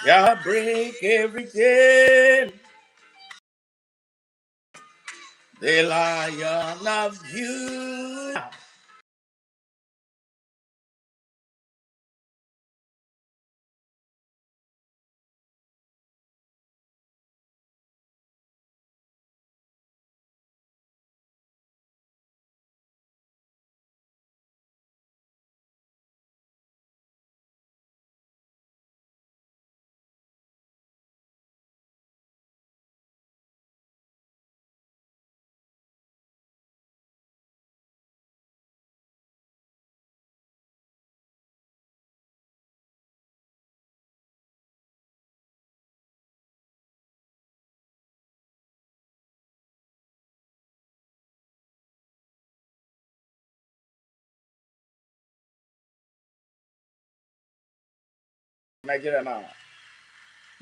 shall break every chain. The Lion of Judah. Nigeria now.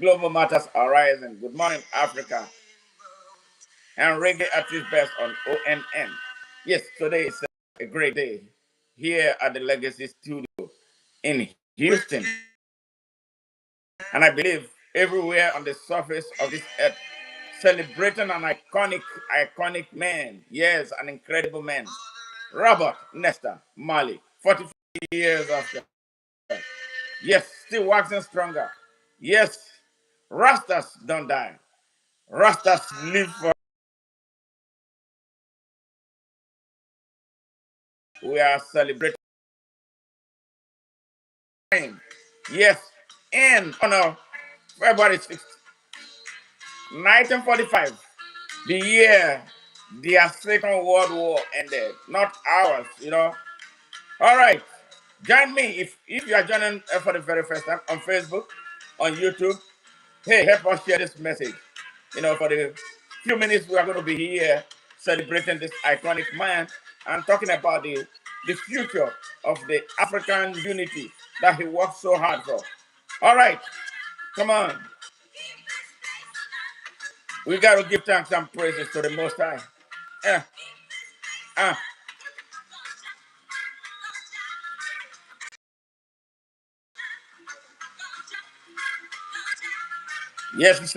Global matters are rising. Good morning, Africa. And reggae at its best on ONN. Yes, today is a great day here at the Legacy Studio in Houston. And I believe everywhere on the surface of this earth, celebrating an iconic man. Yes, an incredible man. Robert Nesta Marley, 44 years after. Yes, still waxing stronger. Yes, Rastas don't die. Rastas live for. We are celebrating. Yes, and on February 6th, 1945, the year their Second World War ended, not ours, All right, join me if you are joining for the very first time on Facebook, on YouTube. Hey, help us share this message. For the few minutes we are going to be here celebrating this iconic man and talking about the future of the African unity that he worked so hard for. All right, come on. We got to give thanks and praises to the Most High. Uh, uh. Yes, it's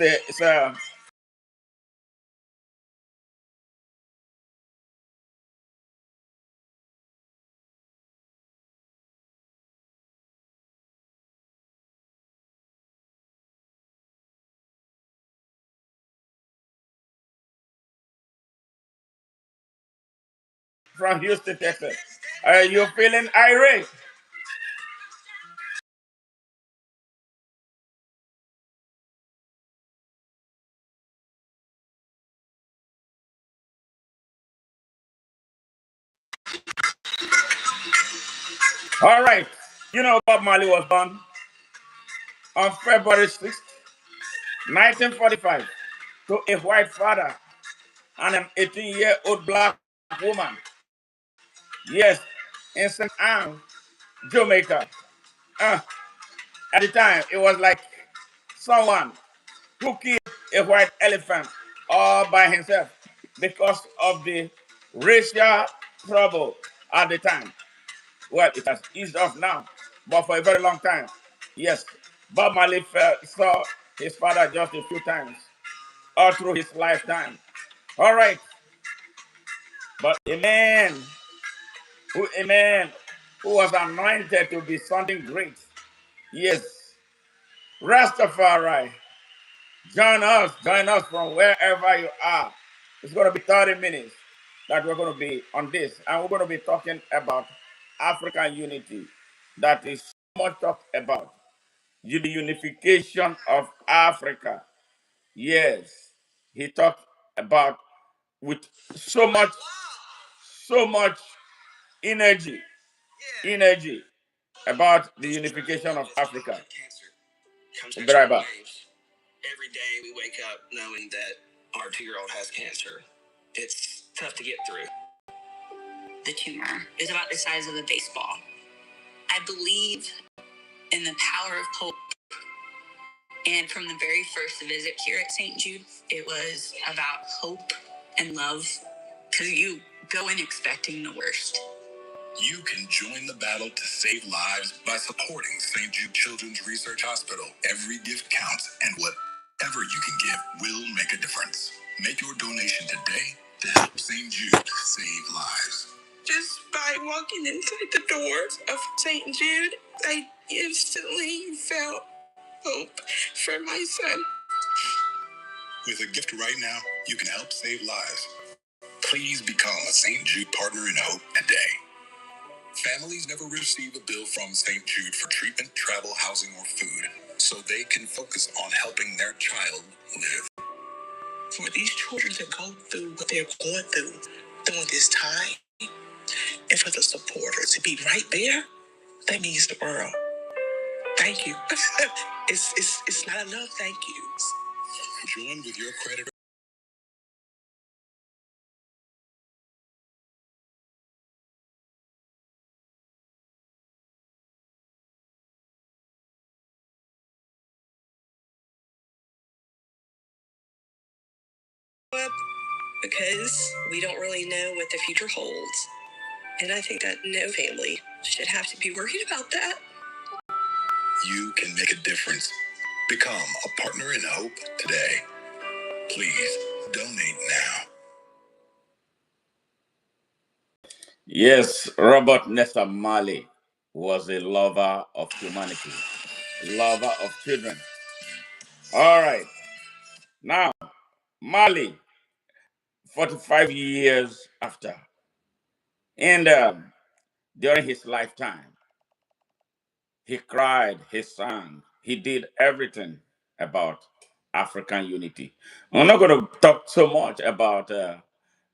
from Houston, Texas. Are you feeling irate? All right. Bob Marley was born on February 6th, 1945, to a white father and an 18-year-old black woman. Yes, in St. Anne, Jamaica. Uh, at the time, it was like someone who killed a white elephant all by himself because of the racial trouble at the time. Well, it has eased off now, but for a very long time, yes, Bob Marley saw his father just a few times all through his lifetime. All right, but a man who was anointed to be something great. Yes, Rastafari. Join us from wherever you are. It's going to be 30 minutes that we're going to be on this, and we're going to be talking about African unity. That is so much talked about. The unification of Africa. Yes, he talked about with so much energy, energy about the unification of Africa. We'll be right back. Every day we wake up knowing that our 2-year-old has cancer. It's tough to get through. The tumor is about the size of a baseball. I believe in the power of hope. And from the very first visit here at St. Jude, it was about hope and love, because you go in expecting the worst. You can join the battle to save lives by supporting St. Jude Children's Research Hospital. Every gift counts, and whatever you can give will make a difference. Make your donation today to help St. Jude save lives. Just by walking inside the doors of St. Jude, I instantly felt hope for my son. With a gift right now, you can help save lives. Please become a St. Jude Partner in Hope today. Families never receive a bill from St. Jude for treatment, travel, housing, or food, so they can focus on helping their child live. For these children to go through what they're going through during this time, and for the supporters to be right there, that means the world. Thank you. it's not enough thank yous. Join with your creditor. Because we don't really know what the future holds. And I think that no family should have to be worried about that. You can make a difference. Become a partner in hope today. Please donate now. Yes, Robert Nesta Marley was a lover of humanity, lover of children. All right. Now, Marley, 45 years after, and during his lifetime, he cried, he sang, he did everything about African unity. I'm not going to talk so much about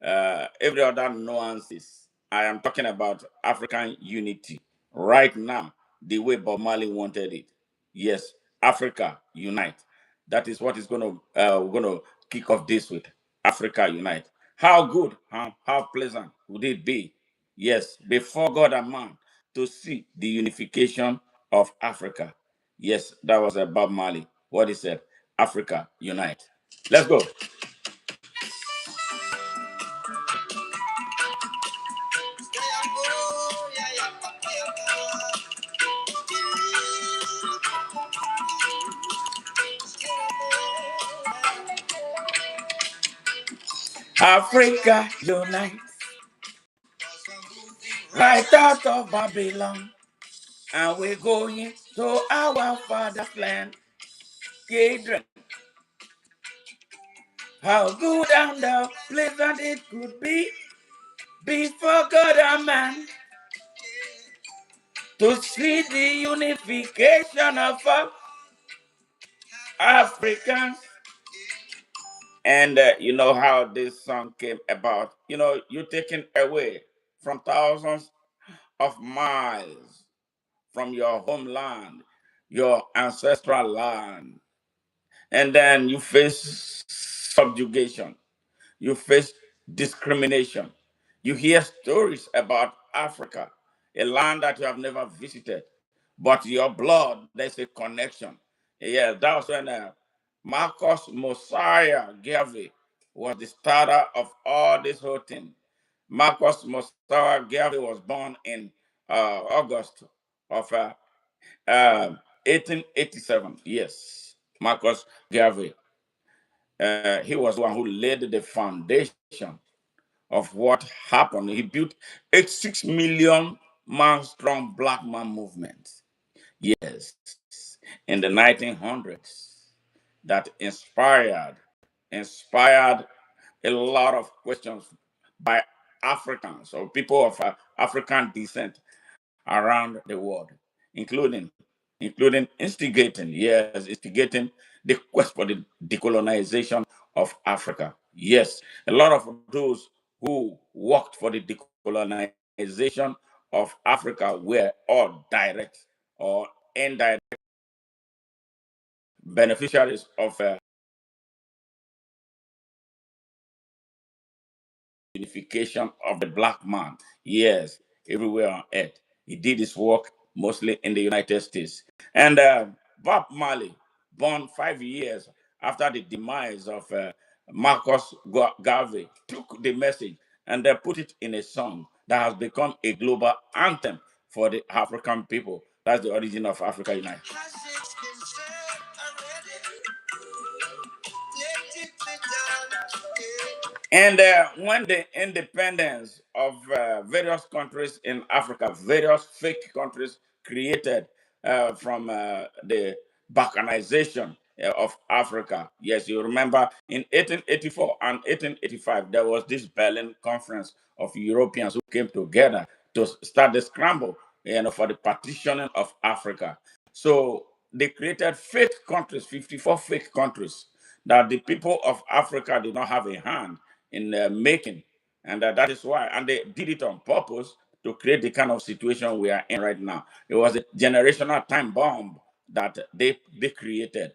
every other nuances. I am talking about African unity right now, the way Bob Marley wanted it. Yes, Africa unite. That is what is going to we're going to kick off this with. Africa unite. How good, how pleasant would it be? Yes, before God and man, to see the unification of Africa. Yes, that was Bob Marley. What he said, Africa unite. Let's go. Africa unite, right out of Babylon, and we're going to our father's land. Children, how good and how pleasant it could be before God and man to see the unification of Africans. And you know how this song came about. You know, you're taken away from thousands of miles from your homeland, your ancestral land. And then you face subjugation, you face discrimination. You hear stories about Africa, a land that you have never visited, but your blood, there's a connection. Yeah, that was when Marcus Mosiah Garvey was the starter of all this whole thing. Marcus Mosiah Garvey was born in August of 1887. Yes, Marcus Garvey. He was the one who laid the foundation of what happened. He built a 6 million man strong black man movement. Yes, in the 1900s. that inspired a lot of questions by Africans or people of African descent around the world, including instigating the quest for the decolonization of Africa. Yes, a lot of those who worked for the decolonization of Africa were all direct or indirect beneficiaries of unification of the black man. Yes, everywhere on earth. He did his work mostly in the United States. And Bob Marley, born 5 years after the demise of Marcus Garvey, took the message and put it in a song that has become a global anthem for the African people. That's the origin of Africa Unite. And when the independence of various countries in Africa, various fake countries created from the balkanization of Africa. Yes, you remember in 1884 and 1885, there was this Berlin Conference of Europeans who came together to start the scramble, for the partitioning of Africa. So they created fake countries, 54 fake countries that the people of Africa did not have a hand in making. And that is why, and they did it on purpose to create the kind of situation we are in right now. It was a generational time bomb that they created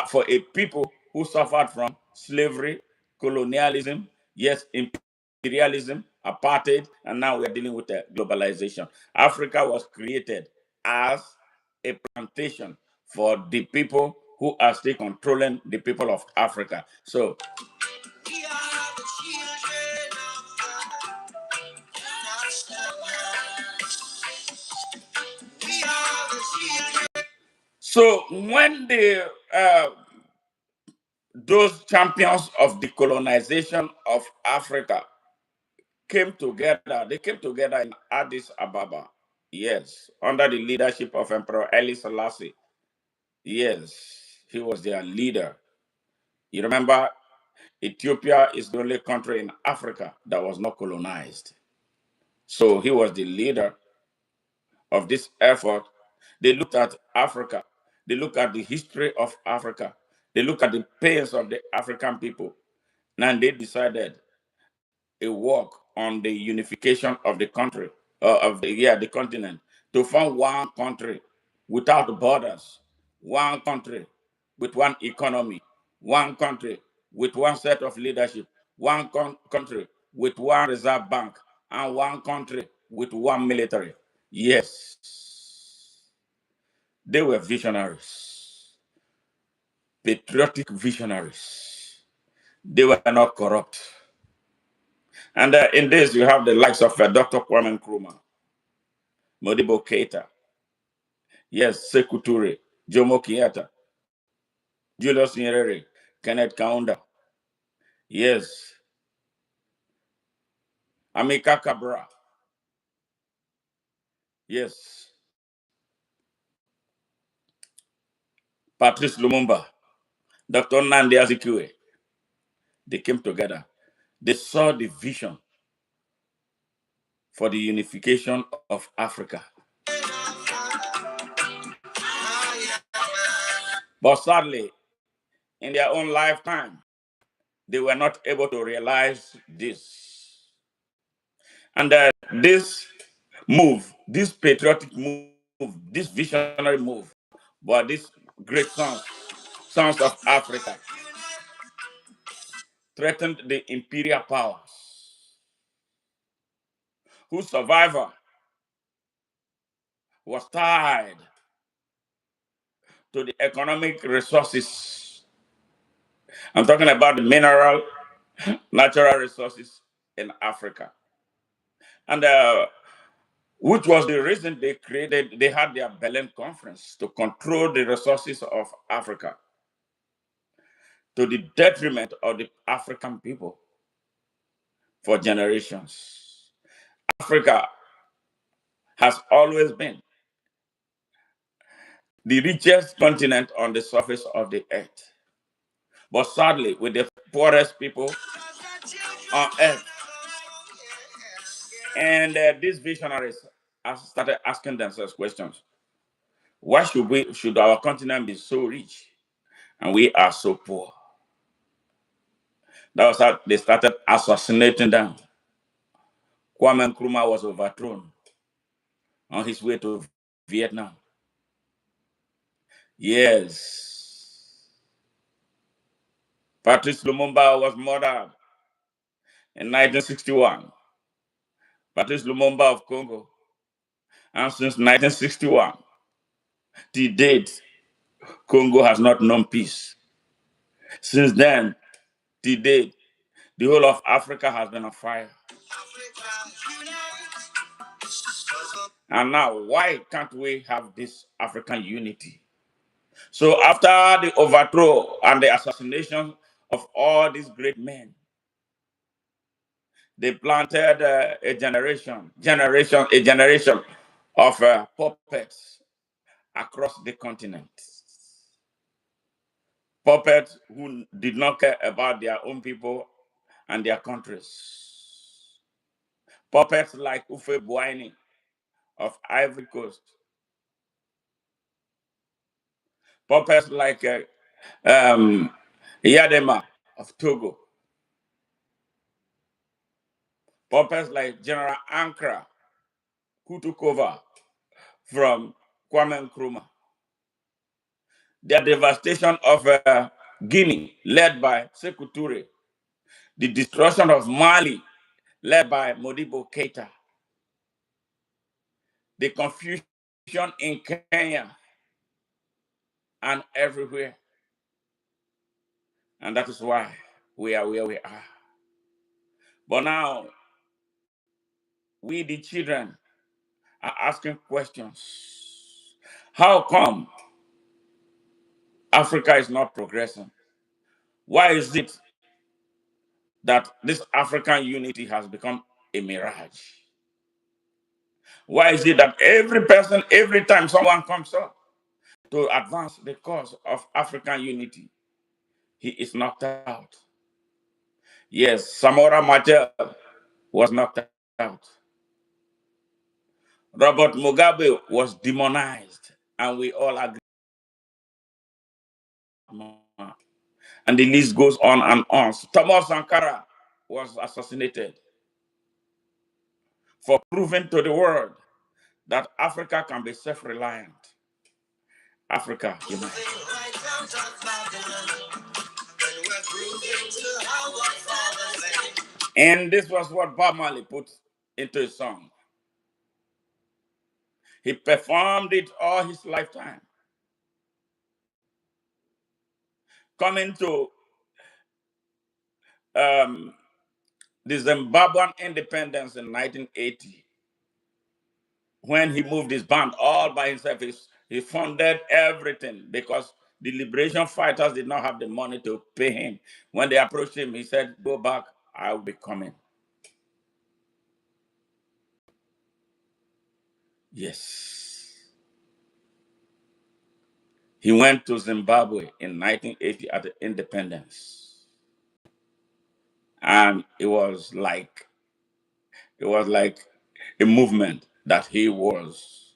for a people who suffered from slavery, colonialism, yes, imperialism, apartheid, and now we're dealing with globalization. Africa was created as a plantation for the people who are still controlling the people of Africa. So we are the children of God. We are the children. So when those champions of the colonization of Africa came together, they came together in Addis Ababa. Yes, under the leadership of Emperor Haile Selassie. Yes, he was their leader. You remember, Ethiopia is the only country in Africa that was not colonized. So he was the leader of this effort. They looked at Africa. They looked at the history of Africa. They looked at the pains of the African people. And they decided a work on the unification of the country, the continent, to form one country without borders, one country with one economy, one country with one set of leadership, one country with one reserve bank, and one country with one military. Yes, they were visionaries, patriotic visionaries. They were not corrupt. And in this, you have the likes of Dr. Kwame Nkrumah, Modibo Keita, yes, Sekou Toure, Jomo Kenyatta, Julius Nyerere, Kenneth Kaunda, yes, Amika Cabral, yes, Patrice Lumumba, Dr. Nnamdi Azikiwe. They came together. They saw the vision for the unification of Africa. But sadly, in their own lifetime, they were not able to realize this. And this move, this patriotic move, this visionary move, but these great sons of Africa, threatened the imperial powers, whose survival was tied to the economic resources. I'm talking about the mineral, natural resources in Africa. And which was the reason they had their Berlin conference to control the resources of Africa to the detriment of the African people for generations. Africa has always been the richest continent on the surface of the earth. But sadly, with the poorest people on earth, and these visionaries have started asking themselves questions. Why should our continent be so rich and we are so poor? That was how they started assassinating them. Kwame Nkrumah was overthrown on his way to Vietnam. Yes. Patrice Lumumba was murdered in 1961. Patrice Lumumba of Congo. And since 1961, to date, Congo has not known peace. Since then, to date, the whole of Africa has been on fire. And now, why can't we have this African unity? So after the overthrow and the assassination of all these great men, they planted a generation of puppets across the continent. Puppets who did not care about their own people and their countries. Puppets like Ufe Boigny of Ivory Coast. Puppets like Yadema of Togo. Puppets like General Ankara, who took over from Kwame Nkrumah. The devastation of Guinea, led by Sekou Touré. The destruction of Marley, led by Modibo Keita. The confusion in Kenya and everywhere. And that is why we are where we are. But now, we, the children, are asking questions. How come Africa is not progressing? Why is it that this African unity has become a mirage? Why is it that every person, every time someone comes up to advance the cause of African unity, he is knocked out? Yes, Samora Machel was knocked out. Robert Mugabe was demonized, and we all agree. And the list goes on and on. Thomas Sankara was assassinated for proving to the world that Africa can be self-reliant. Africa, unite. And this was what Bob Marley put into his song. He performed it all his lifetime. Coming to the Zimbabwean independence in 1980, when he moved his band all by himself, he funded everything because the liberation fighters did not have the money to pay him. When they approached him, he said, "Go back, I will be coming." Yes. He went to Zimbabwe in 1980 at the independence. And it was like a movement that he was.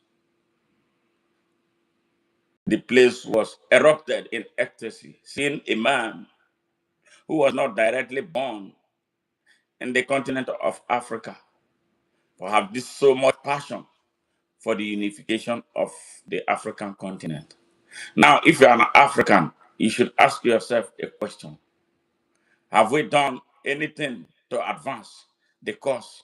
The place was erupted in ecstasy, seeing a man who was not directly born in the continent of Africa to have this so much passion for the unification of the African continent. Now, if you're an African, you should ask yourself a question. Have we done anything to advance the cause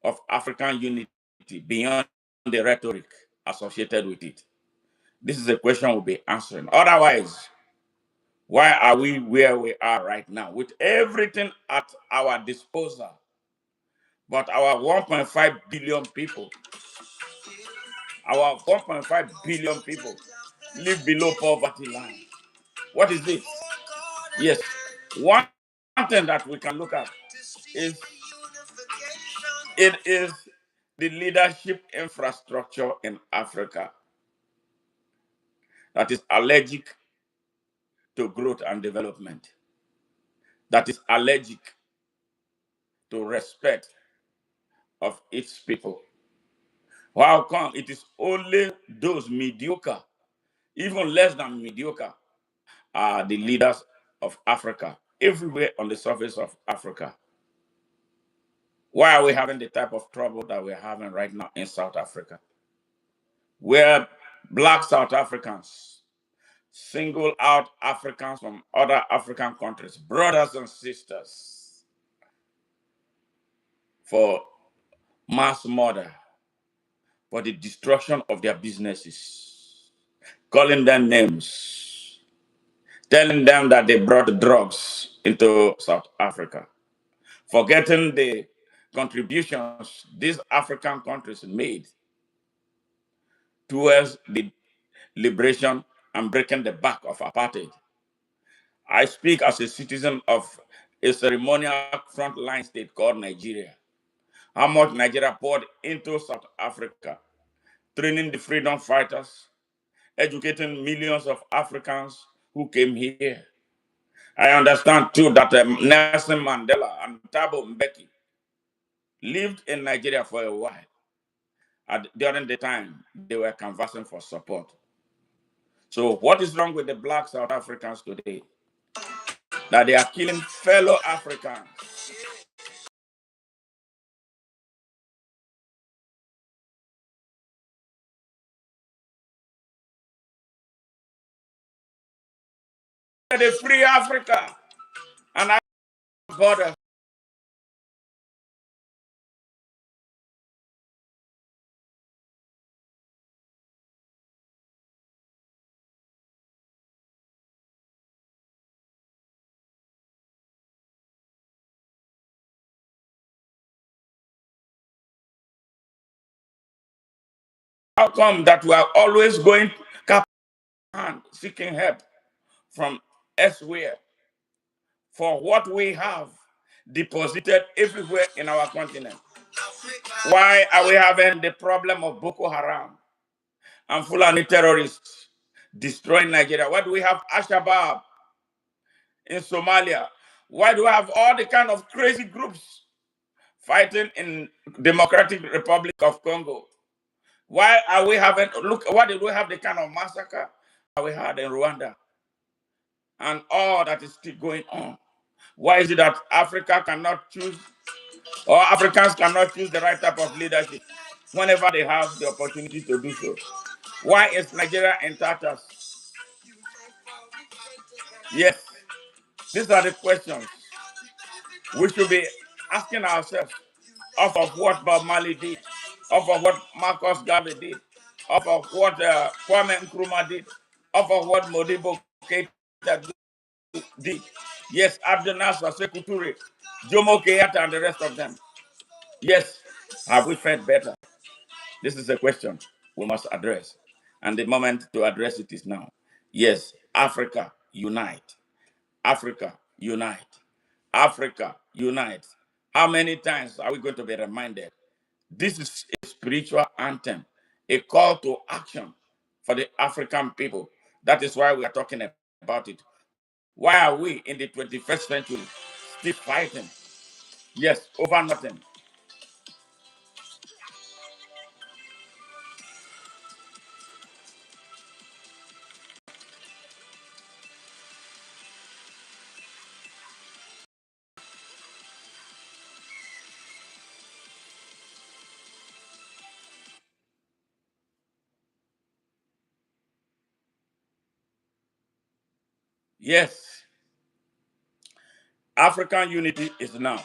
of African unity beyond the rhetoric associated with it? This is a question we'll be answering. Otherwise, why are we where we are right now with everything at our disposal? But our 1.5 billion people, live below poverty line. What is this? Yes, one thing that we can look at is it is the leadership infrastructure in Africa that is allergic to growth and development. that is allergic to respect of its people. How come it is only those mediocre, even less than mediocre, are the leaders of Africa, everywhere on the surface of Africa? Why are we having the type of trouble that we're having right now in South Africa, where black South Africans single out Africans from other African countries, brothers and sisters, for mass murder, for the destruction of their businesses, calling them names, telling them that they brought drugs into South Africa, forgetting the contributions these African countries made towards the liberation and breaking the back of apartheid. I speak as a citizen of a ceremonial frontline state called Nigeria. How much Nigeria poured into South Africa, training the freedom fighters, educating millions of Africans who came here. I understand too that Nelson Mandela and Thabo Mbeki lived in Nigeria for a while during the time they were canvassing for support. So what is wrong with the black South Africans today? That they are killing fellow Africans. They free Africa and our borders. How come that we are always going cap and seeking help from elsewhere for what we have deposited everywhere in our continent? Why are we having the problem of Boko Haram and Fulani terrorists destroying Nigeria? Why do we have Al-Shabaab in Somalia? Why do we have all the kind of crazy groups fighting in Democratic Republic of Congo? Why are we having, look, why did we have the kind of massacre that we had in Rwanda and all that is still going on? Why is it that Africa cannot choose, or Africans cannot choose the right type of leadership whenever they have the opportunity to do so? Why is Nigeria in tatters? Yes, these are the questions we should be asking ourselves off of what Bob Marley did, off of what Marcus Garvey did, off of what Kwame Nkrumah did, off of what Modibo Keita did. Yes, Abdel Nasser, Sekou Touré, Jomo Kenyatta, and the rest of them. Yes, have we felt better? This is a question we must address. And the moment to address it is now. Yes, Africa, unite. Africa, unite. Africa, unite. How many times are we going to be reminded? This is a spiritual anthem, a call to action for the African people. That is why we are talking about it. Why are we in the 21st century still fighting? Yes, over nothing. Yes, African unity is now.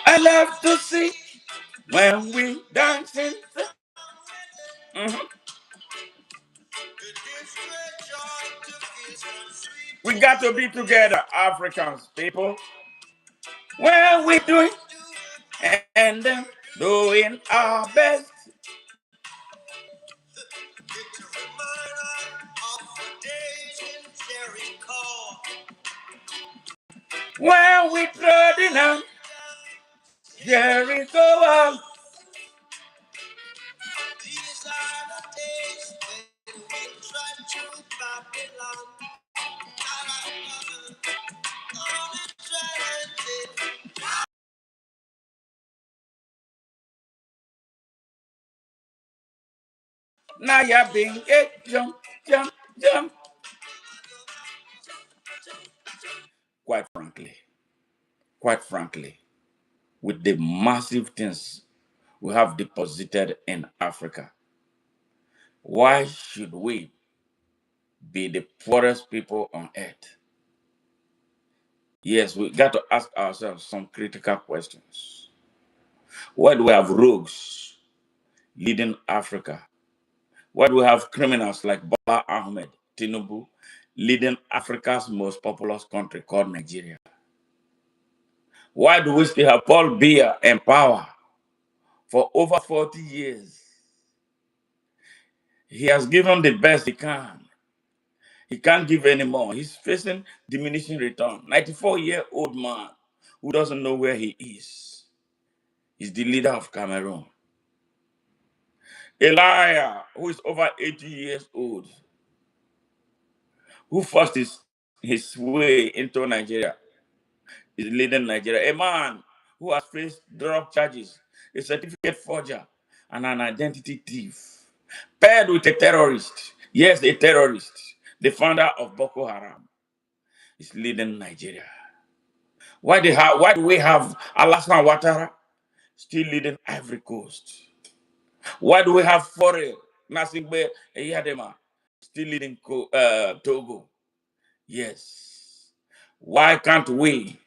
I love to see when we dancing. Mhm. We got to be together, Africans, people. When we doing and doing our best. When we trod down Jericho wall. These are the days when we trod through Babylon. Now you're being jump, jump, jump. Quite frankly, with the massive things we have deposited in Africa, why should we be the poorest people on earth? Yes, we got to ask ourselves some critical questions. Why do we have rogues leading Africa? Why do we have criminals like Bola Ahmed Tinubu leading Africa's most populous country called Nigeria? Why do we still have Paul Biya in power for over 40 years? He has given the best he can. He can't give anymore. He's facing diminishing return. 94-year-old man who doesn't know where he is. He's the leader of Cameroon. Elijah, who is over 80 years old, who forced his way into Nigeria, is leading Nigeria. A man who has faced drug charges, a certificate forger, and an identity thief, paired with a terrorist. Yes, a terrorist, the founder of Boko Haram, is leading Nigeria. Why do we have Alassane Ouattara still leading Ivory Coast? Why do we have Faure Gnassingbé Eyadema still leading Togo? Yes. Why can't we?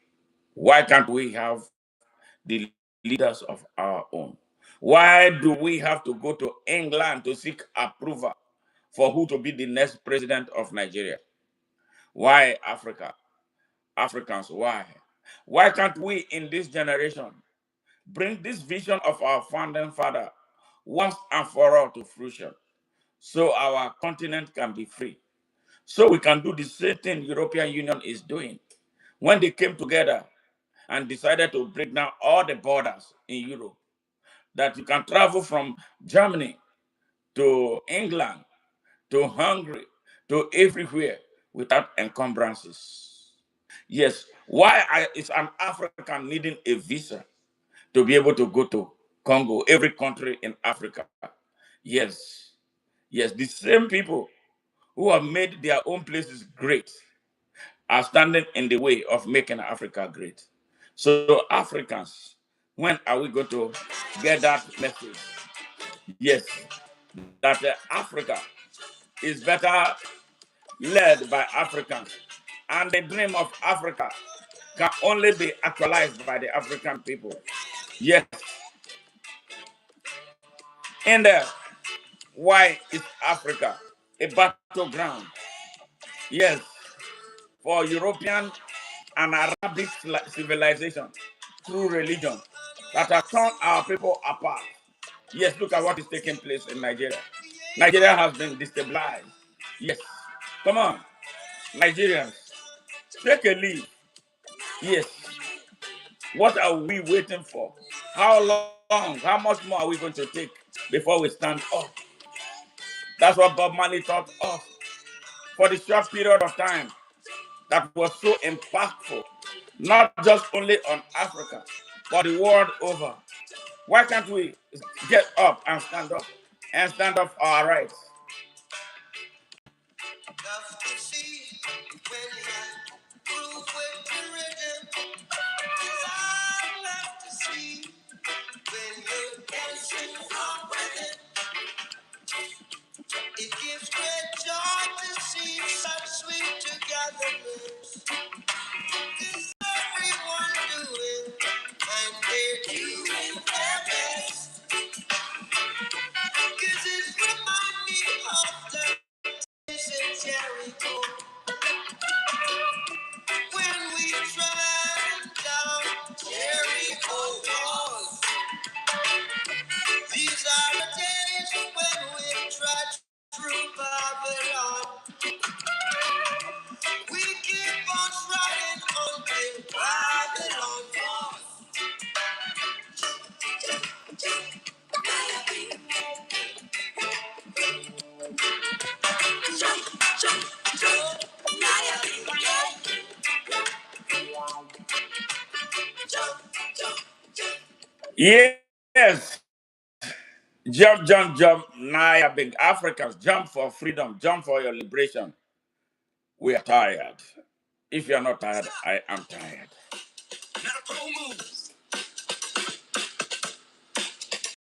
Why can't we have the leaders of our own? Why do we have to go to England to seek approval for who to be the next president of Nigeria? Why Africa? Africans, why? Why can't we in this generation bring this vision of our founding father once and for all to fruition so our continent can be free? So we can do the same thing European Union is doing. When they came together and decided to break down all the borders in Europe, that you can travel from Germany to England to Hungary to everywhere without encumbrances. Yes, is an African needing a visa to be able to go to Congo, every country in Africa? Yes, yes, the same people who have made their own places great are standing in the way of making Africa great. So, Africans, when are we going to get that message? Yes, that Africa is better led by Africans, and the dream of Africa can only be actualized by the African people. Yes, in there, why is Africa a battleground? Yes, for European and Arabic civilization through religion that have torn our people apart. Yes, look at what is taking place in Nigeria. Nigeria has been destabilized. Yes, come on, Nigerians, take a lead. Yes, what are we waiting for? How long, how much more are we going to take before we stand up? That's what Bob Marley taught us for the short period of time that was so impactful, not just only on Africa, but the world over. Why can't we get up and stand up for our rights? Love to see when you groove with the rhythm. I love to see when you're dancing from within. It gives great joy to see such sweet togetherness. Is everyone doing and they're doing their best? 'Cause it reminds me of the days in Jericho when we traveled down Jericho walls. These are the days when we trudge through Babylon. We keep on trying until Yes, jump, jump, jump. Naya big Africans, jump for freedom, jump for your liberation. We are tired. If you're not tired, I am tired. That's a pro move.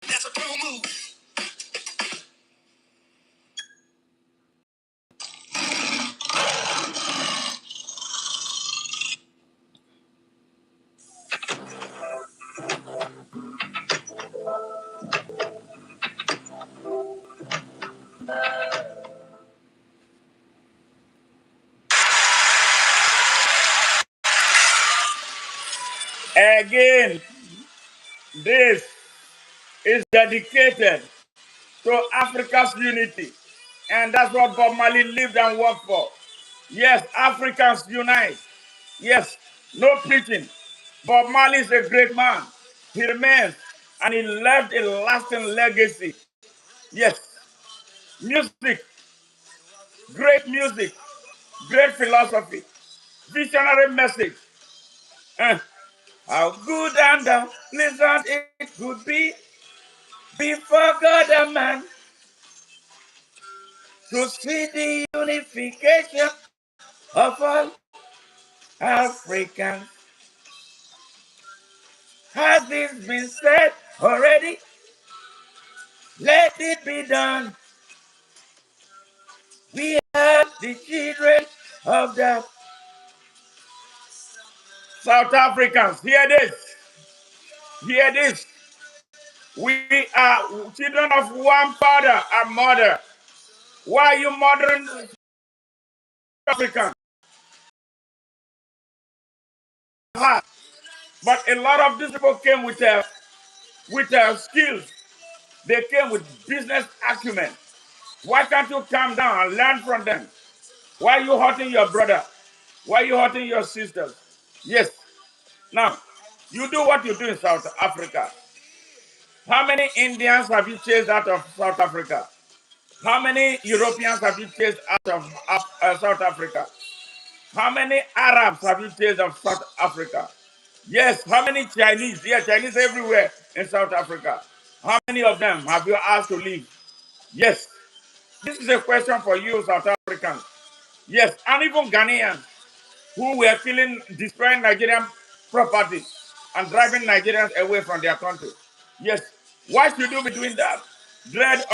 That's a pro move. Again, this is dedicated to Africa's unity. And that's what Bob Marley lived and worked for. Yes, Africans unite. Yes, no preaching. Bob Marley is a great man. He remains and he left a lasting legacy. Yes, music, music, great philosophy, visionary message. Eh, how good and pleasant it could be before God and man to see the unification of all Africans. Has this been said already? Let it be done. We are the children of the South Africans. Hear this. Hear this. We are children of one father and mother. Why are you modern African? But a lot of these people came with skills. They came with business acumen. Why can't you calm down and learn from them? Why are you hurting your brother? Why are you hurting your sisters? Yes. Now, you do what you do in South Africa. How many Indians have you chased out of South Africa? How many Europeans have you chased out of South Africa? How many Arabs have you chased out of South Africa? Yes, how many Chinese? Yeah, Chinese everywhere in South Africa. How many of them have you asked to leave? Yes, this is a question for you, South Africans. Yes, and even Ghanaians who were killing, destroying Nigerian property and driving Nigerians away from their country. Yes, why should you be doing that? Dread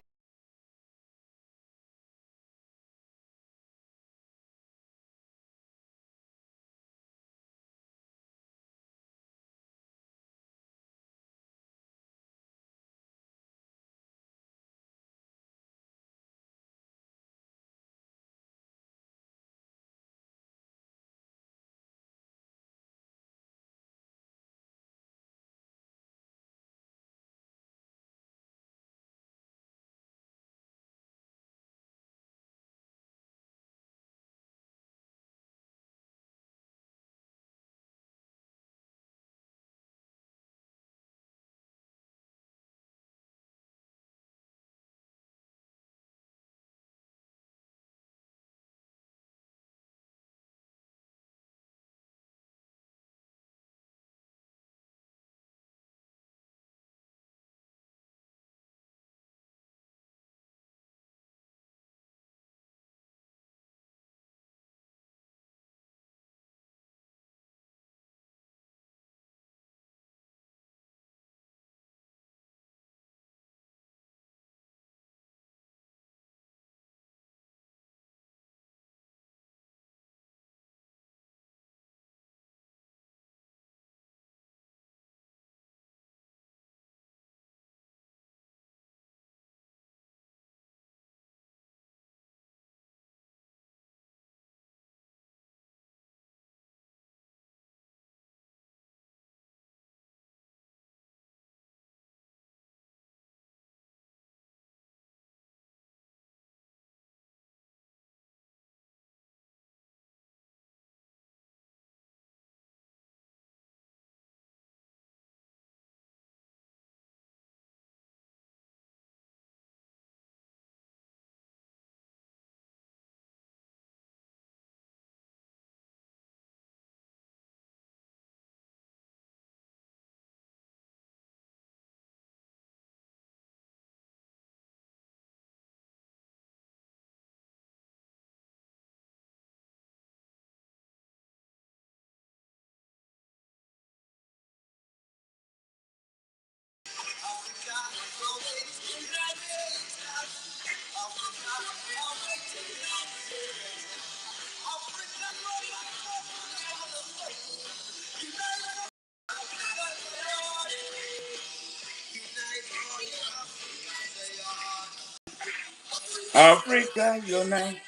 Africa unite.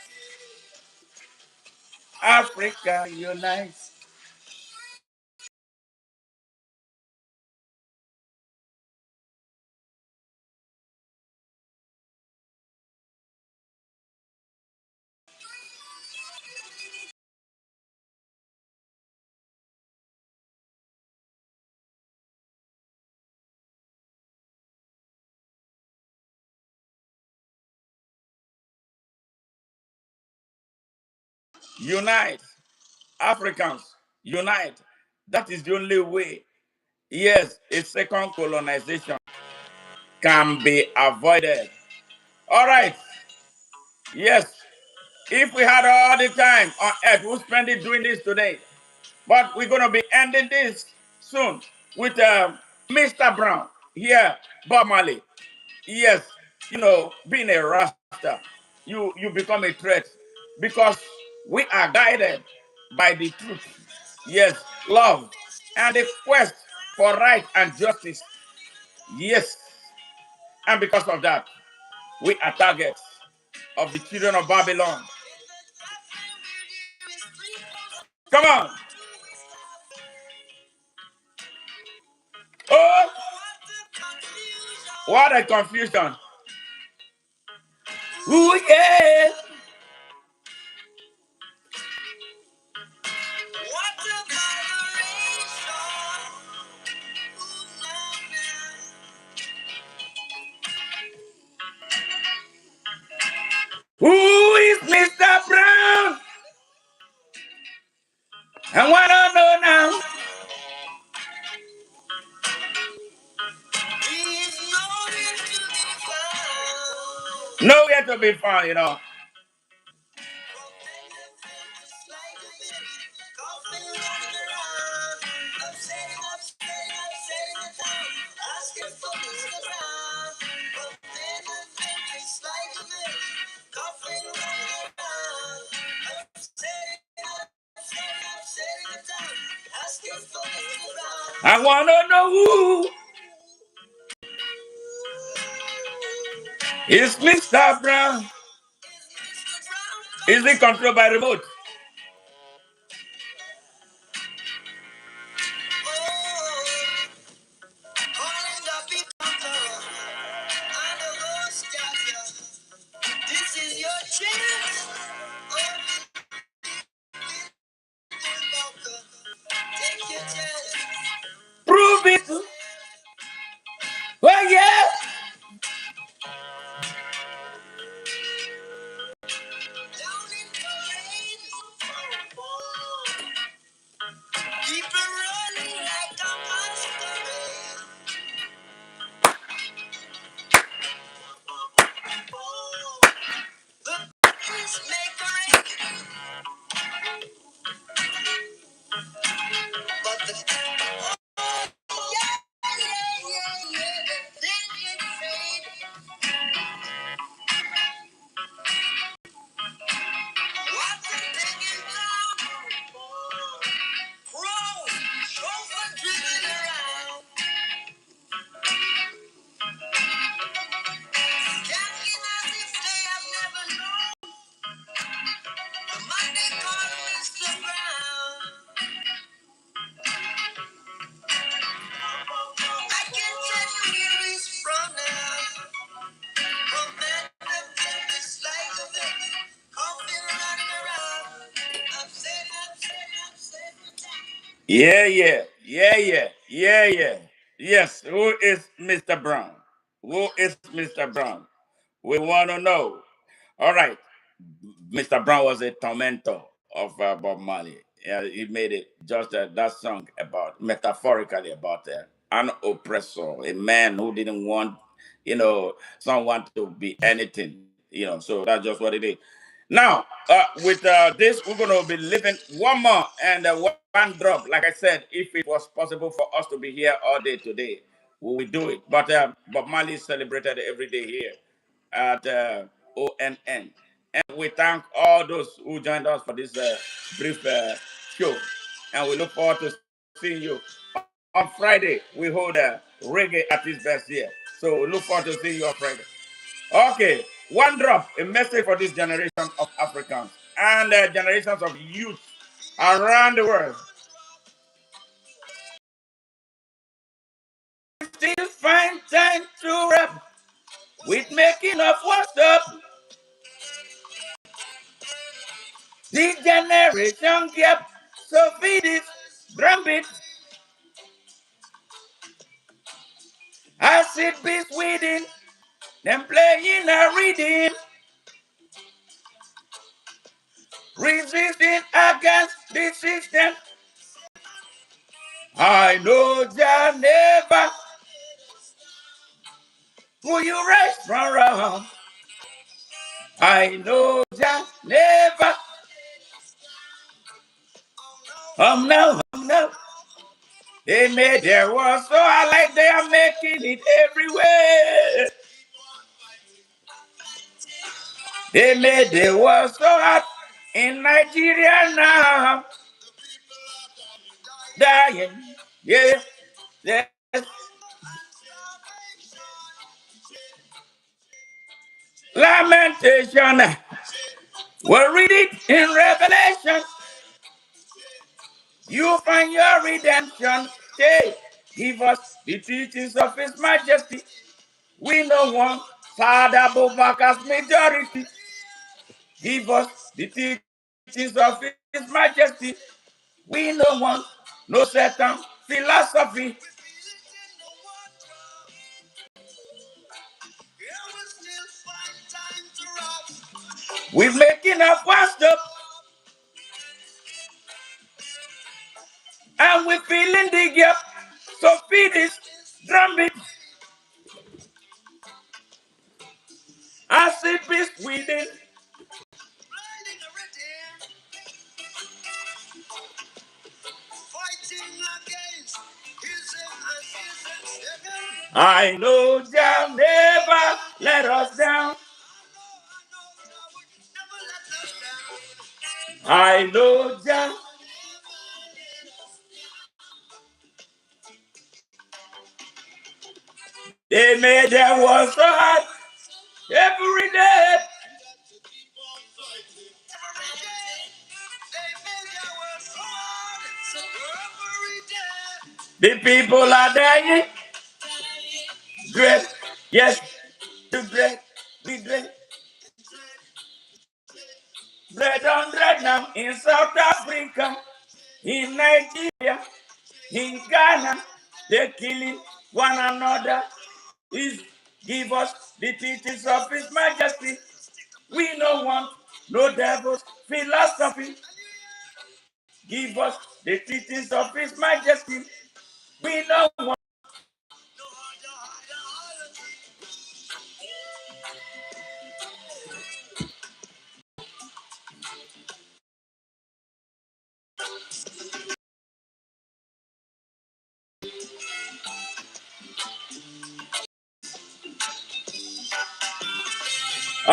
Africa unite. Unite. Africans, unite. That is the only way. Yes, a second colonization can be avoided. All right. Yes. If we had all the time on earth, we'll spend it doing this today. But we're going to be ending this soon with Mr. Brown. Here, Bob Marley. Yes, being a Rasta, you become a threat because we are guided by the truth. Yes, love and the quest for right and justice. Yes, and because of that, we are targets of the children of Babylon. Come on. Oh, what a confusion. Ooh, yeah. Who is Mr. Brown? I want to know now. Nowhere to be found. I want to know who is Mr. Brown. Is he controlled by remote? Prove it. Oh, yeah. Yeah, yeah, yeah, yeah, yeah, yeah. Yes, who is Mr. Brown? Who is Mr. Brown? We want to know. All right. Mr. Brown was a tormentor of Bob Marley. Yeah, he made it just that song about metaphorically about an oppressor, a man who didn't want, someone to be anything. So that's just what it is. Now, with this, we're going to be living one more and one drop. Like I said, if it was possible for us to be here all day today, we will do it. But Bob Marley is celebrated every day here at ONN. And we thank all those who joined us for this brief show. And we look forward to seeing you. On Friday, we hold a reggae at its best here. So we look forward to seeing you on Friday. Okay, one drop, a message for this generation of Africans and generations of youth around the world. Still find time to rap with making of what's up. The generation gap, so feed it, drum beat. Acid beats within, them playing a reading, resisting against the system. I know Jah never will you rise from wrong. I know Jah never. No. They made their war so I like they are making it everywhere. They made the war so hot in Nigeria now. Dying, yes. Lamentation. We'll read it in Revelation. You find your redemption. Hey, give us the teachings of His Majesty. We no want Father Bobaka's majority. Give us the teachings of His Majesty. We no want no certain philosophy. We're making a fast up and we're feeling the gap. So feed this drum beat. Acid beast within. I know Jah never let us down. I know Jah. They made their war so hard every day. The people are dying. Great, yes, the great, the great. Bread on bread now in South Africa, in Nigeria, in Ghana, they're killing one another. Is give us the teachings of His Majesty. We no want no devil's philosophy. Give us the teachings of His Majesty. We no want.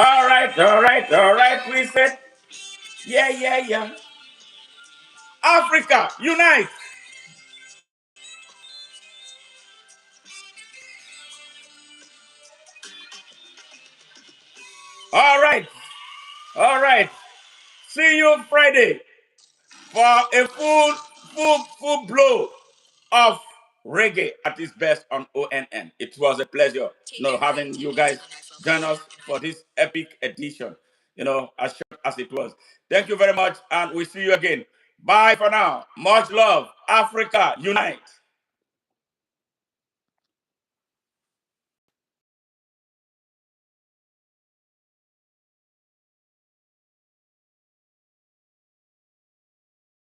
All right. We said, yeah. Africa, unite. All right. See you Friday for a full blow of reggae at its best on ONN. It was a pleasure, having you guys join us for this epic edition. As short as it was. Thank you very much, and we see you again. Bye for now. Much love, Africa, unite.